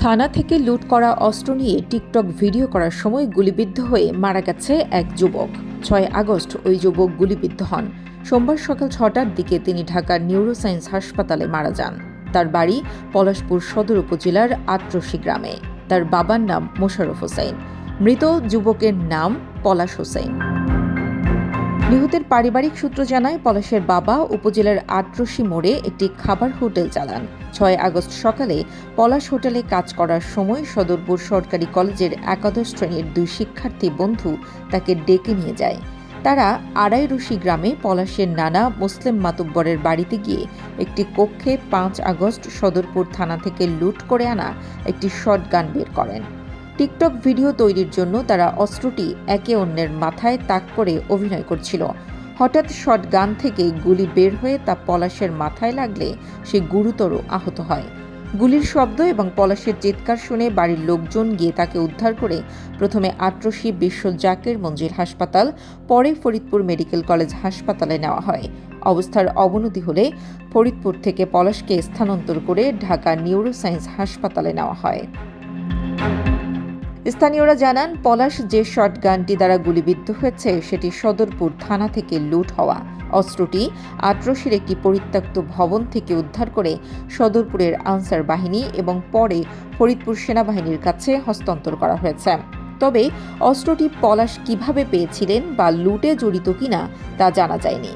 থানা থেকে লুট করা অস্ত্র নিয়ে টিকটক ভিডিও করার সময় গুলিবিদ্ধ হয়ে মারা গেছে এক যুবক। ৬ আগস্ট ওই যুবক গুলিবিদ্ধ হন। সোমবার সকাল ৬টার দিকে তিনি ঢাকার নিউরোসায়েন্স হাসপাতালে মারা যান। তার বাড়ি পলাশপুর সদর উপজেলার আত্রসী গ্রামে। তার বাবার নাম মোশাররফ হোসেন। মৃত যুবকের নাম পলাশ হোসেন। নিহতের পারিবারিক সূত্র জানায়, পলাশের বাবা উপজেলার আত্রসী মোড়ে একটি খাবার হোটেল চালান। ৬ আগস্ট সকালে পলাশ হোটেলে কাজ করার সময় সদরপুর সরকারি কলেজের একাদশ শ্রেণীর ২ শিক্ষার্থী বন্ধু তাকে ডেকে নিয়ে যায়। তারা আড়াইরশি গ্রামে পলাশের নানা মুসলিম মাতুব্বরের বাড়িতে গিয়ে একটি কক্ষে ৫ আগস্ট সদরপুর থানা থেকে লুট করে আনা একটি শটগান বের করেন। টিকটক ভিডিও তৈরির জন্য তারা অস্ত্রটি একে অন্যের মাথায় তাক করে অভিনয় করছিল। হঠাৎ শটগান থেকে গুলি বের হয়ে তা পলাশের মাথায় লাগলে সে গুরুতর আহত হয়। গুলির শব্দ এবং পলাশের চিৎকার শুনে বাড়ির লোকজন গিয়ে তাকে উদ্ধার করে প্রথমে আত্রসী বিশ্ব জাকির মঞ্জিল হাসপাতাল, পরে ফরিদপুর মেডিকেল কলেজ হাসপাতালে নেওয়া হয়। অবস্থার অবনতি হলে ফরিদপুর থেকে পলাশকে স্থানান্তর করে ঢাকা নিউরোসায়েন্স হাসপাতালে নেওয়া হয়। স্থানীয়রা জানান, পলাশ যে শটগানটি দ্বারা গুলিবিদ্ধ হয়েছে সেটি সদরপুর থানা থেকে লুট হওয়া। অস্ত্রটি আত্রসীর একটি পরিত্যক্ত ভবন থেকে উদ্ধার করে সদরপুরের আনসার বাহিনী এবং পরে ফরিদপুর সেনাবাহিনীর কাছে হস্তান্তর করা হয়েছে। তবে অস্ত্রটি পলাশ কিভাবে পেয়েছিলেন বা লুটে জড়িত কিনা তা জানা যায়নি।